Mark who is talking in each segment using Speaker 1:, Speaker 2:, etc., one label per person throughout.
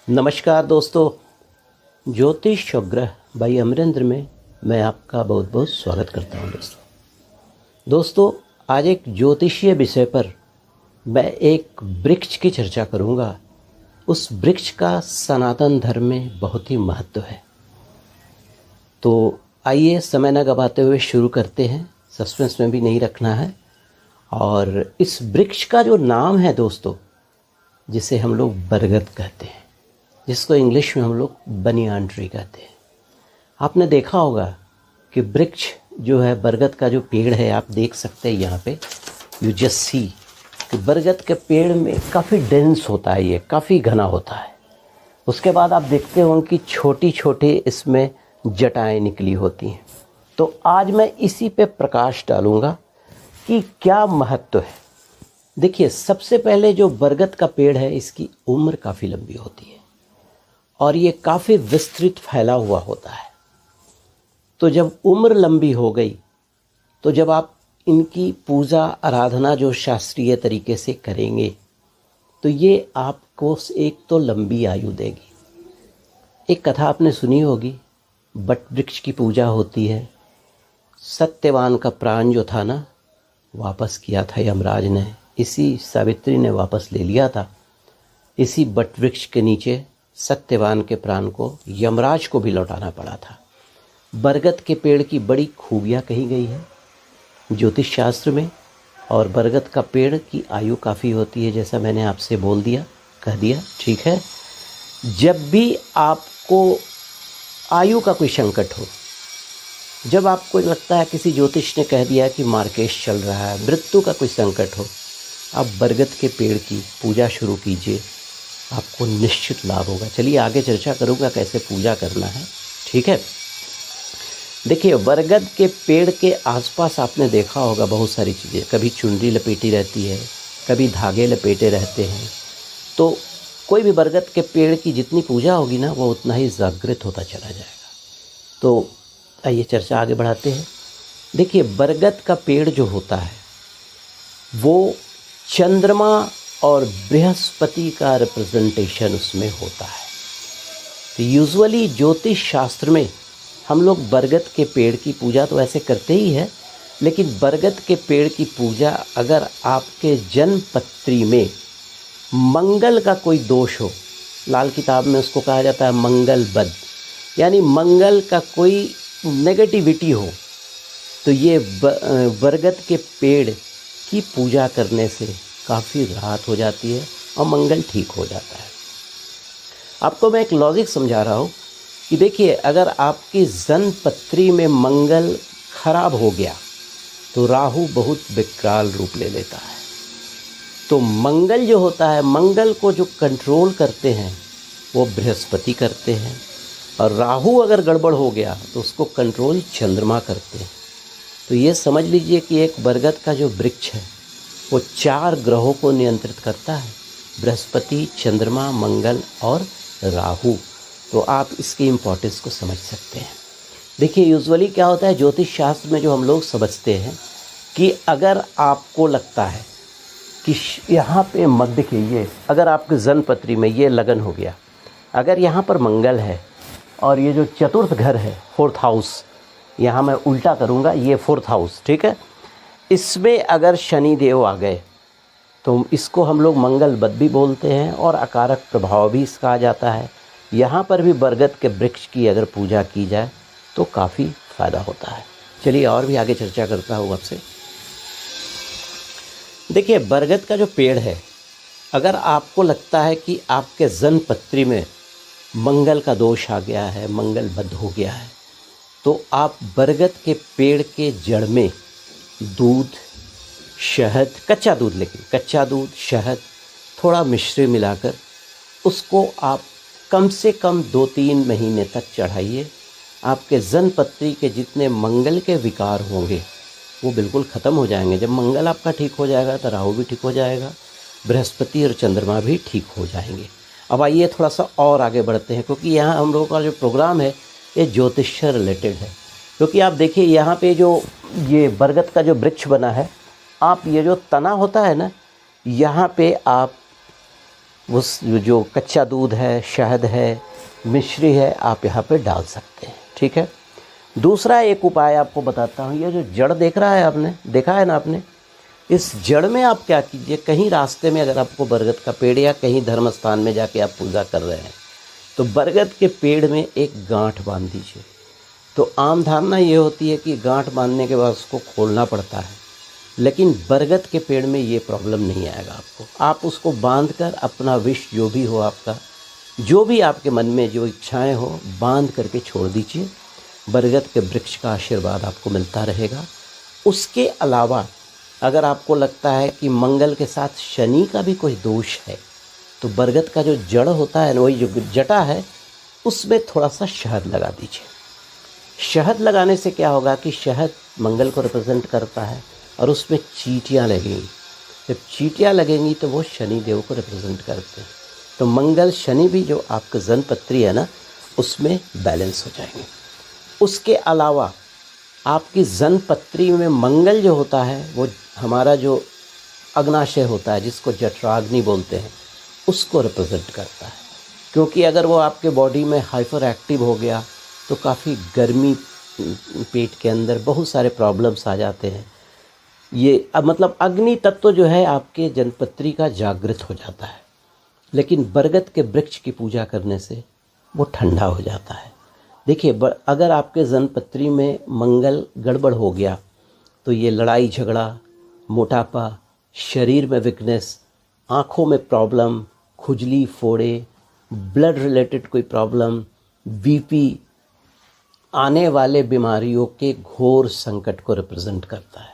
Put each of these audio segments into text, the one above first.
Speaker 1: नमस्कार दोस्तों, ज्योतिष और ग्रह भाई अमरेंद्र में मैं आपका बहुत बहुत स्वागत करता हूं। दोस्तों, आज एक ज्योतिषीय विषय पर मैं एक वृक्ष की चर्चा करूंगा। उस वृक्ष का सनातन धर्म में बहुत ही महत्व है। तो आइए समय न गवाते हुए शुरू करते हैं। सस्पेंस में भी नहीं रखना है। और इस वृक्ष का जो नाम है दोस्तों, जिसे हम लोग बरगद कहते हैं, जिसको इंग्लिश में हम लोग बनियान ट्री कहते हैं। आपने देखा होगा कि वृक्ष जो है, बरगद का जो पेड़ है, आप देख सकते हैं यहाँ पे, यू जस्ट सी कि बरगद के पेड़ में काफ़ी डेंस होता है, ये काफ़ी घना होता है। उसके बाद आप देखते होंगे कि छोटी छोटी इसमें जटाएं निकली होती हैं। तो आज मैं इसी पे प्रकाश डालूंगा कि क्या महत्व है। देखिए, सबसे पहले जो बरगद का पेड़ है, इसकी उम्र काफ़ी लंबी होती है और ये काफ़ी विस्तृत फैला हुआ होता है। तो जब उम्र लंबी हो गई, तो जब आप इनकी पूजा आराधना जो शास्त्रीय तरीके से करेंगे, तो ये आपको एक तो लंबी आयु देगी। एक कथा आपने सुनी होगी, बट वृक्ष की पूजा होती है। सत्यवान का प्राण जो था ना, वापस किया था यमराज ने, इसी सावित्री ने वापस ले लिया था। इसी बट वृक्ष के नीचे सत्यवान के प्राण को यमराज को भी लौटाना पड़ा था। बरगद के पेड़ की बड़ी खूबियाँ कही गई है ज्योतिष शास्त्र में। और बरगद का पेड़ की आयु काफ़ी होती है, जैसा मैंने आपसे बोल दिया, कह दिया, ठीक है। जब भी आपको आयु का कोई संकट हो, जब आपको लगता है किसी ज्योतिष ने कह दिया कि मार्केश चल रहा है, मृत्यु का कोई संकट हो, आप बरगद के पेड़ की पूजा शुरू कीजिए, आपको निश्चित लाभ होगा। चलिए आगे चर्चा करूँगा कैसे पूजा करना है, ठीक है। देखिए, बरगद के पेड़ के आसपास आपने देखा होगा बहुत सारी चीज़ें, कभी चुनरी लपेटी रहती है, कभी धागे लपेटे रहते हैं। तो कोई भी बरगद के पेड़ की जितनी पूजा होगी ना, वो उतना ही जागृत होता चला जाएगा। तो आइए चर्चा आगे बढ़ाते हैं। देखिए, बरगद का पेड़ जो होता है, वो चंद्रमा और बृहस्पति का रिप्रेजेंटेशन उसमें होता है। तो यूजुअली ज्योतिष शास्त्र में हम लोग बरगद के पेड़ की पूजा तो ऐसे करते ही है, लेकिन बरगद के पेड़ की पूजा अगर आपके जन्म पत्री में मंगल का कोई दोष हो, लाल किताब में उसको कहा जाता है मंगल बद, यानी मंगल का कोई नेगेटिविटी हो, तो ये बरगद के पेड़ की पूजा करने से काफ़ी राहत हो जाती है और मंगल ठीक हो जाता है। आपको मैं एक लॉजिक समझा रहा हूँ कि देखिए, अगर आपकी जन्म पत्री में मंगल खराब हो गया तो राहु बहुत विकराल रूप ले लेता है। तो मंगल जो होता है, मंगल को जो कंट्रोल करते हैं वो बृहस्पति करते हैं, और राहु अगर गड़बड़ हो गया तो उसको कंट्रोल चंद्रमा करते हैं। तो ये समझ लीजिए कि एक बरगद का जो वृक्ष है, वो 4 ग्रहों को नियंत्रित करता है, बृहस्पति, चंद्रमा, मंगल और राहु। तो आप इसकी इम्पोर्टेंस को समझ सकते हैं। देखिए, यूजुअली क्या होता है ज्योतिष शास्त्र में, जो हम लोग समझते हैं कि अगर आपको लगता है कि यहाँ पे मत देखिए, अगर आपके जन्म पत्री में ये लगन हो गया, अगर यहाँ पर मंगल है और ये जो चतुर्थ घर है, 4th हाउस, यहाँ मैं उल्टा करूँगा, ये 4th हाउस, ठीक है, इसमें अगर शनि देव आ गए तो इसको हम लोग मंगल बद भी बोलते हैं और अकारक प्रभाव भी इसका आ जाता है। यहाँ पर भी बरगद के वृक्ष की अगर पूजा की जाए तो काफ़ी फ़ायदा होता है। चलिए और भी आगे चर्चा करता हूँ आपसे। देखिए, बरगद का जो पेड़ है, अगर आपको लगता है कि आपके जन्म पत्री में मंगल का दोष आ गया है, मंगल बद हो गया है, तो आप बरगद के पेड़ के जड़ में दूध, शहद, कच्चा दूध, लेकिन कच्चा दूध, शहद, थोड़ा मिश्री मिलाकर उसको आप कम से कम 2-3 महीने तक चढ़ाइए। आपके जन्म पत्री के जितने मंगल के विकार होंगे वो बिल्कुल ख़त्म हो जाएंगे। जब मंगल आपका ठीक हो जाएगा तो राहु भी ठीक हो जाएगा, बृहस्पति और चंद्रमा भी ठीक हो जाएंगे। अब आइए थोड़ा सा और आगे बढ़ते हैं, क्योंकि यहाँ हम लोगों का जो प्रोग्राम है ये ज्योतिष से रिलेटेड है। क्योंकि आप देखिए, यहाँ पे जो ये बरगद का जो वृक्ष बना है, आप ये जो तना होता है ना, यहाँ पे आप उस जो कच्चा दूध है, शहद है, मिश्री है, आप यहाँ पे डाल सकते हैं। ठीक है। दूसरा एक उपाय आपको बताता हूँ। ये जो जड़ देख रहा है आपने, देखा है ना आपने, इस जड़ में आप क्या कीजिए, कहीं रास्ते में अगर आपको बरगद का पेड़ या कहीं धर्म स्थान में जाके आप पूजा कर रहे हैं तो बरगद के पेड़ में एक गांठ बांध दीजिए। तो आम धारणा ये होती है कि गांठ बांधने के बाद उसको खोलना पड़ता है, लेकिन बरगद के पेड़ में ये प्रॉब्लम नहीं आएगा आपको। आप उसको बांधकर अपना विश जो भी हो, आपका जो भी आपके मन में जो इच्छाएं हो, बांध करके छोड़ दीजिए। बरगद के वृक्ष का आशीर्वाद आपको मिलता रहेगा। उसके अलावा अगर आपको लगता है कि मंगल के साथ शनि का भी कोई दोष है तो बरगद का जो जड़ होता है, वही जो जटा है, उसमें थोड़ा सा शहद लगा दीजिए। शहद लगाने से क्या होगा कि शहद मंगल को रिप्रेजेंट करता है और उसमें चींटियाँ लगेंगी। जब चींटियाँ लगेंगी तो वो शनि देव को रिप्रेजेंट करते हैं। तो मंगल शनि भी जो आपका जन्मपत्री है ना, उसमें बैलेंस हो जाएंगे। उसके अलावा आपकी जन्मपत्री में मंगल जो होता है वो हमारा जो अग्नाशय होता है, जिसको जठराग्नि बोलते हैं, उसको रिप्रेजेंट करता है। क्योंकि अगर वो आपके बॉडी में हाइपर एक्टिव हो गया तो काफ़ी गर्मी, पेट के अंदर बहुत सारे प्रॉब्लम्स आ जाते हैं। ये अब मतलब अग्नि तत्व जो है आपके जन्मपत्री का जागृत हो जाता है, लेकिन बरगद के वृक्ष की पूजा करने से वो ठंडा हो जाता है। देखिए, अगर आपके जन्मपत्री में मंगल गड़बड़ हो गया तो ये लड़ाई झगड़ा, मोटापा, शरीर में वीकनेस, आँखों में प्रॉब्लम, खुजली, फोड़े, ब्लड रिलेटेड कोई प्रॉब्लम, बीपी, आने वाले बीमारियों के घोर संकट को रिप्रेजेंट करता है।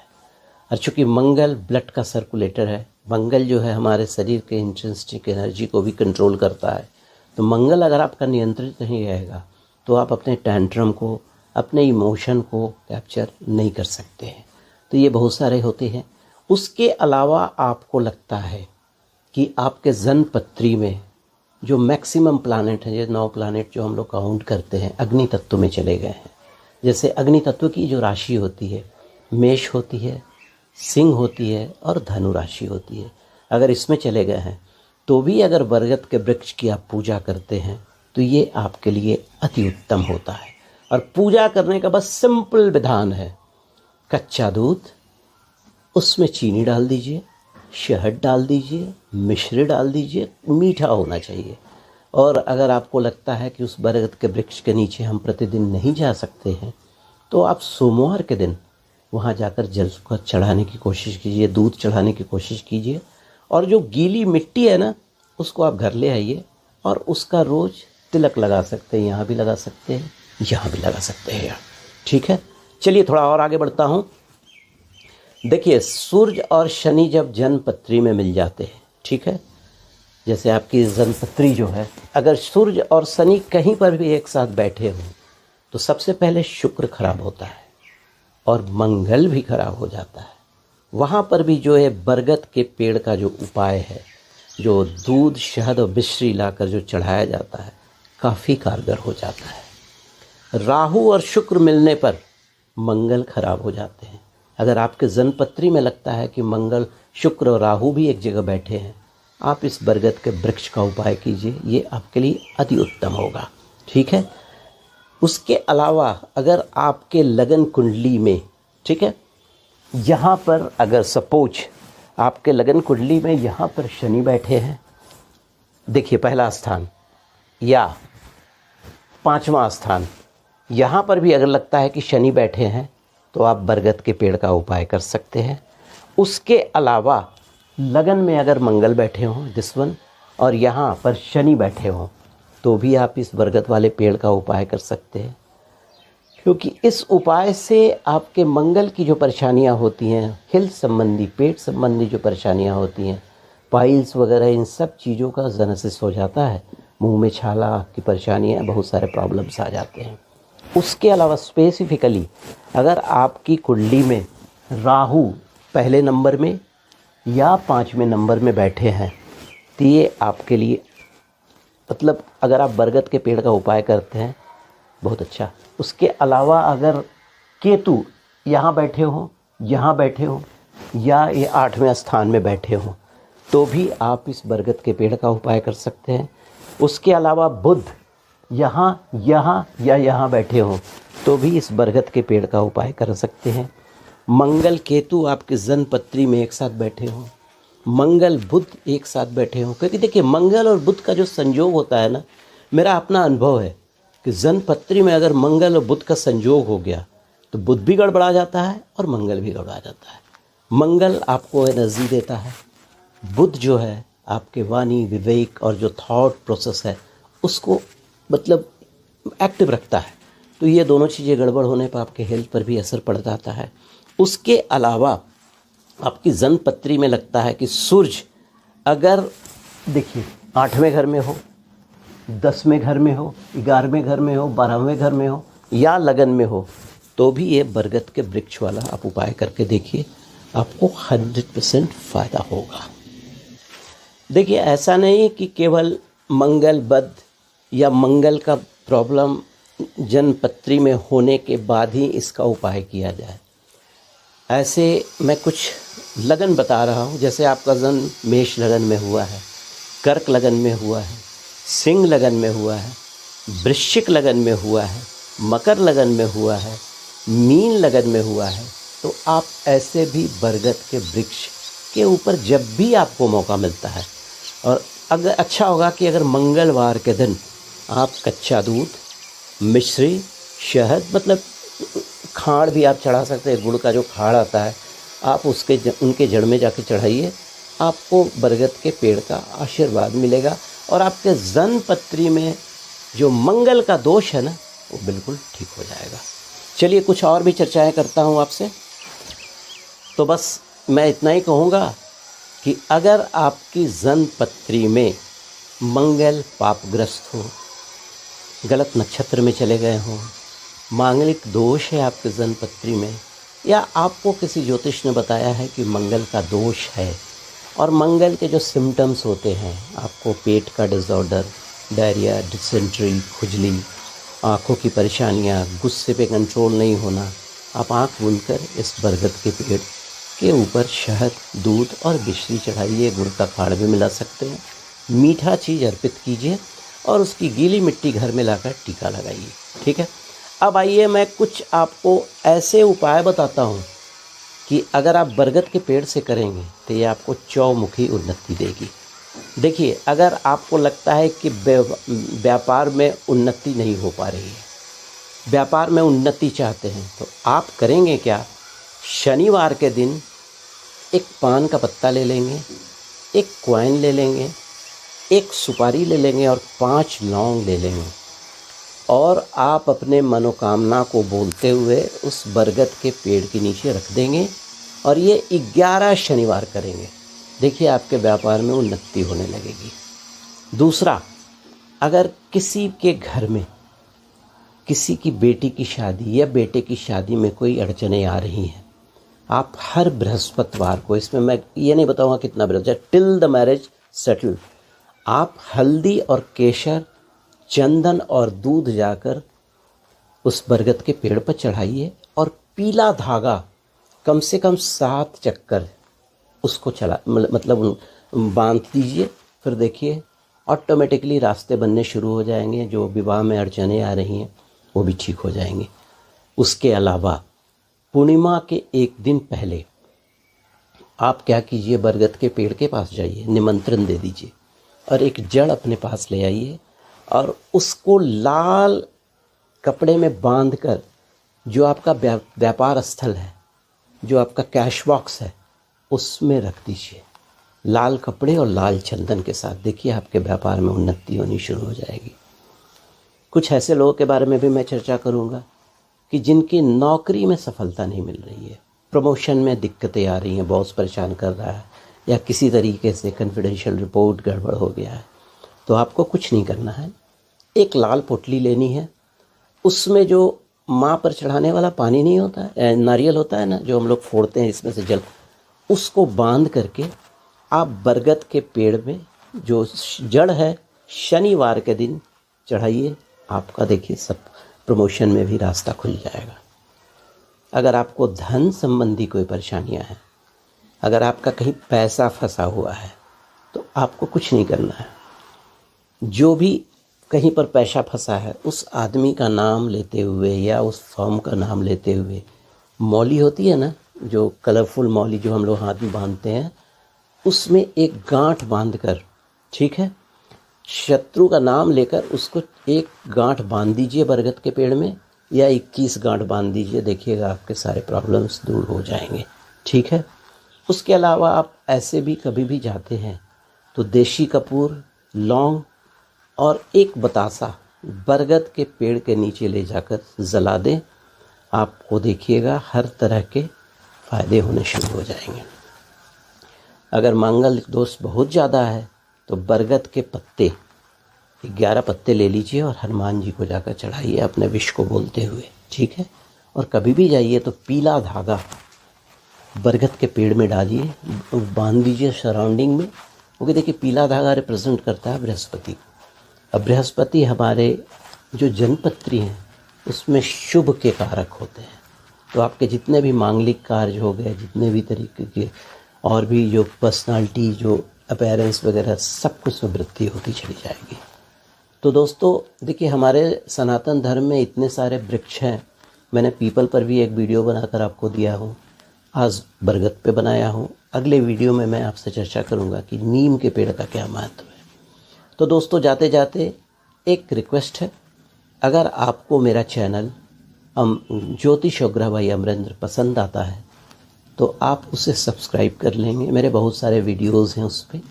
Speaker 1: और चूँकि मंगल ब्लड का सर्कुलेटर है, मंगल जो है हमारे शरीर के इंट्रिंसिक एनर्जी को भी कंट्रोल करता है। तो मंगल अगर आपका नियंत्रित नहीं रहेगा तो आप अपने टैंट्रम को, अपने इमोशन को कैप्चर नहीं कर सकते हैं। तो ये बहुत सारे होते हैं। उसके अलावा आपको लगता है कि आपके जन्मपत्री में जो मैक्सिमम प्लानेट हैं, ये 9 प्लानेट जो हम लोग काउंट करते हैं, अग्नि तत्व में चले गए हैं। जैसे अग्नि तत्व की जो राशि होती है, मेष होती है, सिंह होती है और धनु राशि होती है। अगर इसमें चले गए हैं तो भी अगर बरगद के वृक्ष की आप पूजा करते हैं तो ये आपके लिए अति उत्तम होता है। और पूजा करने का बस सिंपल विधान है, कच्चा दूध, उसमें चीनी डाल दीजिए, शहद डाल दीजिए, मिश्री डाल दीजिए, मीठा होना चाहिए। और अगर आपको लगता है कि उस बरगद के वृक्ष के नीचे हम प्रतिदिन नहीं जा सकते हैं तो आप सोमवार के दिन वहाँ जाकर जल को चढ़ाने की कोशिश कीजिए, दूध चढ़ाने की कोशिश कीजिए। और जो गीली मिट्टी है ना, उसको आप घर ले आइए और उसका रोज़ तिलक लगा सकते हैं। यहाँ भी लगा सकते हैं, यहाँ भी लगा सकते हैं। ठीक है, चलिए थोड़ा और आगे बढ़ता हूँ। देखिए, सूर्य और शनि जब जन्मपत्री में मिल जाते हैं, ठीक है, जैसे आपकी जन्मपत्री जो है, अगर सूर्य और शनि कहीं पर भी एक साथ बैठे हों तो सबसे पहले शुक्र खराब होता है और मंगल भी खराब हो जाता है। वहाँ पर भी जो है बरगद के पेड़ का जो उपाय है, जो दूध, शहद और मिश्री लाकर जो चढ़ाया जाता है, काफ़ी कारगर हो जाता है। राहु और शुक्र मिलने पर मंगल खराब हो जाते हैं। अगर आपके जन्मपत्री में लगता है कि मंगल, शुक्र और राहु भी एक जगह बैठे हैं, आप इस बरगद के वृक्ष का उपाय कीजिए, ये आपके लिए अति उत्तम होगा। ठीक है। उसके अलावा अगर आपके लगन कुंडली में, ठीक है, यहाँ पर अगर सपोज आपके लगन कुंडली में यहाँ पर शनि बैठे हैं, देखिए पहला स्थान या 5वां स्थान, यहाँ पर भी अगर लगता है कि शनि बैठे हैं तो आप बरगद के पेड़ का उपाय कर सकते हैं। उसके अलावा लगन में अगर मंगल बैठे हों, दिस वन, और यहाँ पर शनि बैठे हों तो भी आप इस बरगद वाले पेड़ का उपाय कर सकते हैं। क्योंकि इस उपाय से आपके मंगल की जो परेशानियाँ होती हैं, हिल संबंधी, पेट संबंधी जो परेशानियाँ होती हैं, पाइल्स वगैरह, इन सब चीज़ों का जेनेसिस हो जाता है। मुंह में छाला की परेशानियाँ, बहुत सारे प्रॉब्लम्स आ जाते हैं। उसके अलावा स्पेसिफिकली अगर आपकी कुंडली में राहु पहले नंबर में या 5वें नंबर में बैठे हैं तो ये आपके लिए, मतलब अगर आप बरगद के पेड़ का उपाय करते हैं, बहुत अच्छा। उसके अलावा अगर केतु यहाँ बैठे हों, यहाँ बैठे हों, या ये 8वें स्थान में बैठे हों तो भी आप इस बरगद के पेड़ का उपाय कर सकते हैं। उसके अलावा बुध यहाँ या यहाँ बैठे हों तो भी इस बरगद के पेड़ का उपाय कर सकते हैं। मंगल केतु आपके जन्म पत्री में एक साथ बैठे हों, मंगल बुध एक साथ बैठे हों, क्योंकि देखिए मंगल और बुध का जो संयोग होता है ना, मेरा अपना अनुभव है कि जन्म पत्री में अगर मंगल और बुध का संयोग हो गया तो बुध भी गड़बड़ा जाता है और मंगल भी गड़बड़ा जाता है। मंगल आपको एनर्जी देता है, बुध जो है आपके वाणी विवेक और जो थॉट प्रोसेस है उसको मतलब एक्टिव रखता है। तो ये दोनों चीज़ें गड़बड़ होने पर आपके हेल्थ पर भी असर पड़ जाता है। उसके अलावा आपकी जन्म पत्री में लगता है कि सूर्य अगर देखिए 8वें घर में हो, 10वें घर में हो, 11वें घर में हो, 12वें घर में हो या लगन में हो तो भी ये बरगद के वृक्ष वाला आप उपाय करके देखिए, आपको 100% फ़ायदा होगा। देखिए ऐसा नहीं कि केवल मंगल बुध या मंगल का प्रॉब्लम जन्म पत्री में होने के बाद ही इसका उपाय किया जाए। ऐसे मैं कुछ लगन बता रहा हूँ, जैसे आपका जन्म मेष लगन में हुआ है, कर्क लगन में हुआ है, सिंह लगन में हुआ है, वृश्चिक लगन में हुआ है, मकर लगन में हुआ है, मीन लगन में हुआ है, तो आप ऐसे भी बरगद के वृक्ष के ऊपर जब भी आपको मौका मिलता है, और अगर अच्छा होगा कि अगर मंगलवार के दिन आप कच्चा दूध, मिश्री, शहद मतलब खाड़ भी आप चढ़ा सकते हैं, गुड़ का जो खाड़ आता है आप उनके जड़ में जाके चढ़ाइए, आपको बरगद के पेड़ का आशीर्वाद मिलेगा और आपके जन्म पत्री में जो मंगल का दोष है ना वो बिल्कुल ठीक हो जाएगा। चलिए कुछ और भी चर्चाएं करता हूं आपसे। तो बस मैं इतना ही कहूँगा कि अगर आपकी जन्म पत्री में मंगल पापग्रस्त हो, गलत नक्षत्र में चले गए हों, मांगलिक दोष है आपके जन्म पत्री में, या आपको किसी ज्योतिष ने बताया है कि मंगल का दोष है और मंगल के जो सिम्टम्स होते हैं, आपको पेट का डिसऑर्डर, डायरिया, डिसेंट्री, खुजली, आँखों की परेशानियाँ, गुस्से पे कंट्रोल नहीं होना, आप आँख मूंदकर इस बरगद के पेड़ के ऊपर शहद, दूध और मिश्री चढ़ाइए, गुड़ का खाड़ भी मिला सकते हैं, मीठा चीज़ अर्पित कीजिए और उसकी गीली मिट्टी घर में लाकर टीका लगाइए। ठीक है। अब आइए मैं कुछ आपको ऐसे उपाय बताता हूँ कि अगर आप बरगद के पेड़ से करेंगे तो ये आपको चौमुखी उन्नति देगी। देखिए अगर आपको लगता है कि व्यापार में उन्नति नहीं हो पा रही है, व्यापार में उन्नति चाहते हैं, तो आप करेंगे क्या, शनिवार के दिन एक पान का पत्ता ले लेंगे, एक कॉइन ले लेंगे, एक सुपारी ले लेंगे और 5 लौंग ले लेंगे और आप अपने मनोकामना को बोलते हुए उस बरगद के पेड़ के नीचे रख देंगे और ये 11 शनिवार करेंगे। देखिए आपके व्यापार में उन्नति होने लगेगी। दूसरा, अगर किसी के घर में किसी की बेटी की शादी या बेटे की शादी में कोई अड़चनें आ रही हैं, आप हर बृहस्पतिवार को, इसमें मैं ये नहीं बताऊंगा कितना Brihaspati, till the marriage settle, आप हल्दी और केसर, चंदन और दूध जाकर उस बरगद के पेड़ पर चढ़ाइए और पीला धागा कम से कम 7 चक्कर उसको मतलब बांध दीजिए। फिर देखिए ऑटोमेटिकली रास्ते बनने शुरू हो जाएंगे, जो विवाह में अड़चनें आ रही हैं वो भी ठीक हो जाएंगे। उसके अलावा पूर्णिमा के एक दिन पहले आप क्या कीजिए, बरगद के पेड़ के पास जाइए, निमंत्रण दे दीजिए और एक जड़ अपने पास ले आइए और उसको लाल कपड़े में बांधकर, जो आपका व्यापार स्थल है, जो आपका कैश बॉक्स है, उसमें रख दीजिए, लाल कपड़े और लाल चंदन के साथ। देखिए आपके व्यापार में उन्नति होनी शुरू हो जाएगी। कुछ ऐसे लोगों के बारे में भी मैं चर्चा करूंगा कि जिनकी नौकरी में सफलता नहीं मिल रही है, प्रमोशन में दिक्कतें आ रही हैं, बॉस परेशान कर रहा है या किसी तरीके से कॉन्फिडेंशियल रिपोर्ट गड़बड़ हो गया है, तो आपको कुछ नहीं करना है। एक लाल पोटली लेनी है, उसमें जो माँ पर चढ़ाने वाला पानी नहीं होता है, नारियल होता है ना, जो हम लोग फोड़ते हैं इसमें से जल, उसको बांध करके आप बरगद के पेड़ में जो जड़ है शनिवार के दिन चढ़ाइए। आपका देखिए सब प्रमोशन में भी रास्ता खुल जाएगा। अगर आपको धन संबंधी कोई परेशानियां हैं, अगर आपका कहीं पैसा फंसा हुआ है, तो आपको कुछ नहीं करना है। जो भी कहीं पर पैसा फंसा है उस आदमी का नाम लेते हुए या उस फर्म का नाम लेते हुए, मौली होती है ना जो कलरफुल मौली जो हम लोग हाथ में बांधते हैं, उसमें एक गांठ बांधकर, ठीक है, शत्रु का नाम लेकर उसको एक गांठ बांध दीजिए बरगद के पेड़ में, या 21 गांठ बांध दीजिए। देखिएगा आपके सारे प्रॉब्लम्स दूर हो जाएंगे, ठीक है। उसके अलावा आप ऐसे भी कभी भी जाते हैं तो देशी कपूर, लौंग और एक बतासा बरगद के पेड़ के नीचे ले जाकर जला दें। आपको देखिएगा हर तरह के फ़ायदे होने शुरू हो जाएंगे। अगर मंगल दोष बहुत ज़्यादा है तो बरगद के पत्ते 11 पत्ते ले लीजिए और हनुमान जी को जाकर चढ़ाइए अपने विष को बोलते हुए, ठीक है। और कभी भी जाइए तो पीला धागा बरगद के पेड़ में डालिए, बांध दीजिए सराउंडिंग में, क्योंकि देखिए पीला धागा रिप्रेजेंट करता है बृहस्पति को। अब बृहस्पति हमारे जो जनपत्री हैं उसमें शुभ के कारक होते हैं। तो आपके जितने भी मांगलिक कार्य हो गए, जितने भी तरीके के और भी जो पर्सनालिटी, जो अपीयरेंस वगैरह, सब कुछ में वृद्धि होती चली जाएगी। तो दोस्तों देखिए हमारे सनातन धर्म में इतने सारे वृक्ष हैं। मैंने पीपल पर भी एक वीडियो बनाकर आपको दिया हूँ, आज बरगद पे बनाया हूँ। अगले वीडियो में मैं आपसे चर्चा करूँगा कि नीम के पेड़ का क्या महत्व है। तो दोस्तों जाते जाते एक रिक्वेस्ट है, अगर आपको मेरा चैनल ज्योतिष ग्रह भाई अमरेंद्र पसंद आता है तो आप उसे सब्सक्राइब कर लेंगे। मेरे बहुत सारे वीडियोस हैं उस पर,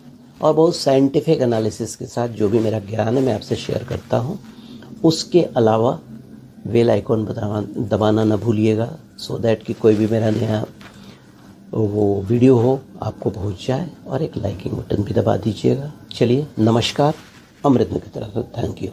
Speaker 1: और बहुत साइंटिफिक एनालिसिस के साथ जो भी मेरा ज्ञान है मैं आपसे शेयर करता हूँ। उसके अलावा बेल आइकॉन दबाना ना भूलिएगा, सो दैट कि कोई भी मेरा नया वो वीडियो हो आपको पहुँच जाए, और एक लाइकिंग बटन भी दबा दीजिएगा। चलिए नमस्कार, अमृत की तरफ, थैंक यू।